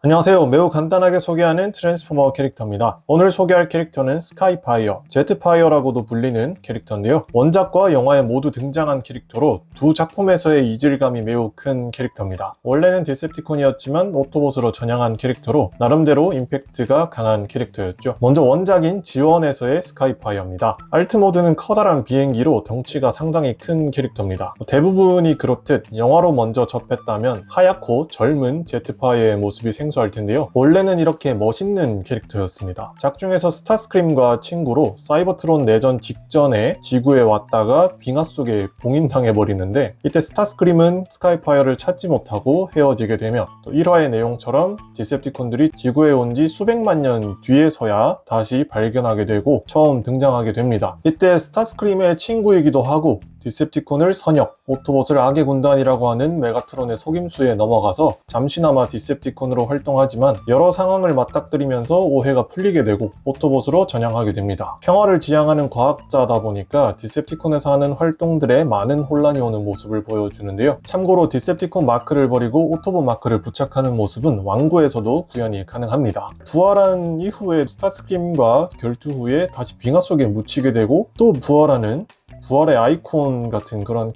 안녕하세요. 매우 간단하게 소개하는 트랜스포머 캐릭터입니다. 오늘 소개할 캐릭터는 스카이파이어, 제트파이어라고도 불리는 캐릭터인데요. 원작과 영화에 모두 등장한 캐릭터로 두 작품에서의 이질감이 매우 큰 캐릭터입니다. 원래는 디셉티콘이었지만 오토봇으로 전향한 캐릭터로 나름대로 임팩트가 강한 캐릭터였죠. 먼저 원작인 지원에서의 스카이파이어입니다. 알트 모드는 커다란 비행기로 덩치가 상당히 큰 캐릭터입니다. 대부분이 그렇듯 영화로 먼저 접했다면 하얗고 젊은 제트파이어의 모습이 생소할 텐데요. 원래는 이렇게 멋있는 캐릭터였습니다. 작중에서 스타스크림과 친구로 사이버트론 내전 직전에 지구에 왔다가 빙하 속에 봉인당해버리는데, 이때 스타스크림은 스카이파이어를 찾지 못하고 헤어지게 되며, 또 1화의 내용처럼 디셉티콘들이 지구에 온 지 수백만 년 뒤에서야 다시 발견하게 되고 처음 등장하게 됩니다. 이때 스타스크림의 친구이기도 하고 디셉티콘을 선역, 오토봇을 악의 군단이라고 하는 메가트론의 속임수에 넘어가서 잠시나마 디셉티콘으로 활동하지만 여러 상황을 맞닥뜨리면서 오해가 풀리게 되고 오토봇으로 전향하게 됩니다. 평화를 지향하는 과학자다 보니까 디셉티콘에서 하는 활동들에 많은 혼란이 오는 모습을 보여주는데요. 참고로 디셉티콘 마크를 버리고 오토봇 마크를 부착하는 모습은 왕구에서도 구현이 가능합니다. 부활한 이후에 스타스크림과 결투 후에 다시 빙하 속에 묻히게 되고 또 부활하는 부활의 아이콘 같은 그런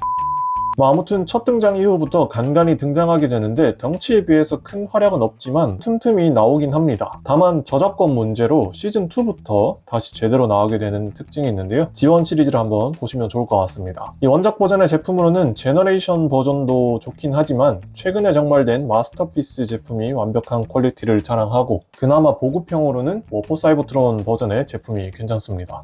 아무튼 첫 등장 이후부터 간간히 등장하게 되는데 덩치에 비해서 큰 활약은 없지만 틈틈이 나오긴 합니다. 다만 저작권 문제로 시즌2부터 다시 제대로 나오게 되는 특징이 있는데요. 지원 시리즈를 한번 보시면 좋을 것 같습니다. 이 원작 버전의 제품으로는 제너레이션 버전도 좋긴 하지만 최근에 정발된 마스터피스 제품이 완벽한 퀄리티를 자랑하고 그나마 보급형으로는 워포 사이버트론 버전의 제품이 괜찮습니다.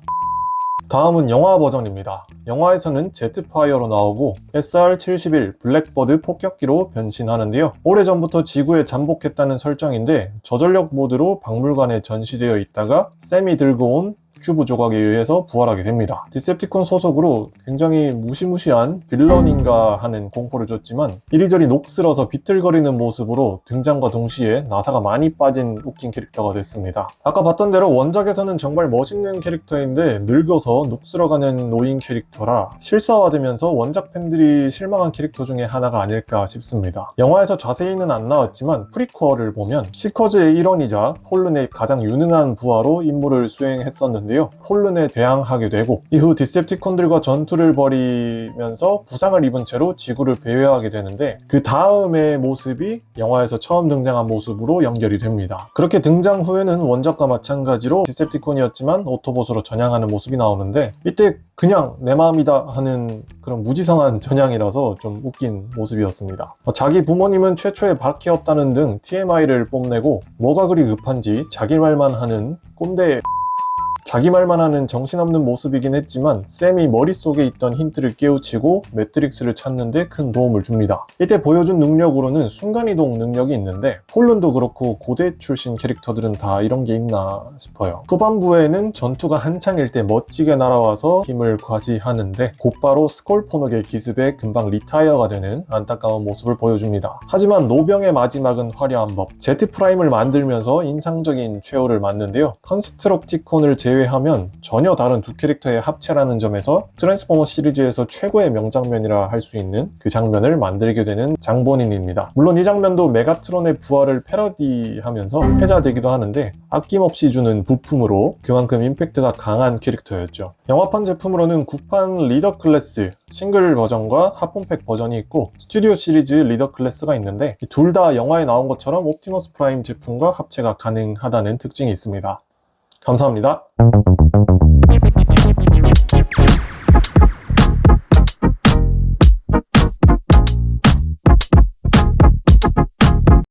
다음은 영화 버전입니다. 영화에서는 제트파이어로 나오고 SR-71 블랙버드 폭격기로 변신하는데요. 오래전부터 지구에 잠복했다는 설정인데 저전력 모드로 박물관에 전시되어 있다가 샘이 들고 온 큐브 조각에 의해서 부활하게 됩니다. 디셉티콘 소속으로 굉장히 무시무시한 빌런인가 하는 공포를 줬지만 이리저리 녹슬어서 비틀거리는 모습으로 등장과 동시에 나사가 많이 빠진 웃긴 캐릭터가 됐습니다. 아까 봤던 대로 원작에서는 정말 멋있는 캐릭터인데 늙어서 녹슬어가는 노인 캐릭터라 실사화되면서 원작 팬들이 실망한 캐릭터 중에 하나가 아닐까 싶습니다. 영화에서 자세히는 안 나왔지만 프리퀄을 보면 시커즈의 일원이자 폴른의 가장 유능한 부하로 임무를 수행했었는데 폴른에 대항하게 되고 이후 디셉티콘들과 전투를 벌이면서 부상을 입은 채로 지구를 배회하게 되는데 그 다음의 모습이 영화에서 처음 등장한 모습으로 연결이 됩니다. 그렇게 등장 후에는 원작과 마찬가지로 디셉티콘이었지만 오토봇으로 전향하는 모습이 나오는데 이때 그냥 내 마음이다 하는 그런 무지성한 전향이라서 좀 웃긴 모습이었습니다. 자기 부모님은 최초에 박해였다는 등 TMI를 뽐내고 뭐가 그리 급한지 자기 말만 하는 꼰대 자기 말만 하는 정신없는 모습이긴 했지만 샘이 머릿속에 있던 힌트를 깨우치고 매트릭스를 찾는 데 큰 도움을 줍니다. 이때 보여준 능력으로는 순간이동 능력이 있는데 폴른도 그렇고 고대 출신 캐릭터들은 다 이런 게 있나 싶어요. 후반부에는 전투가 한창일 때 멋지게 날아와서 힘을 과시하는데 곧바로 스콜포너의 기습에 금방 리타이어가 되는 안타까운 모습을 보여줍니다. 하지만 노병의 마지막은 화려한 법, 제트 프라임을 만들면서 인상적인 최후를 맞는데요. 컨스트럭티콘을 제외하면 전혀 다른 두 캐릭터의 합체라는 점에서 트랜스포머 시리즈에서 최고의 명장면이라 할 수 있는 그 장면을 만들게 되는 장본인입니다. 물론 이 장면도 메가트론의 부활을 패러디하면서 회자되기도 하는데 아낌없이 주는 부품으로 그만큼 임팩트가 강한 캐릭터였죠. 영화판 제품으로는 구판 리더 클래스 싱글 버전과 하폰팩 버전이 있고 스튜디오 시리즈 리더 클래스가 있는데 둘 다 영화에 나온 것처럼 옵티머스 프라임 제품과 합체가 가능하다는 특징이 있습니다. 감사합니다.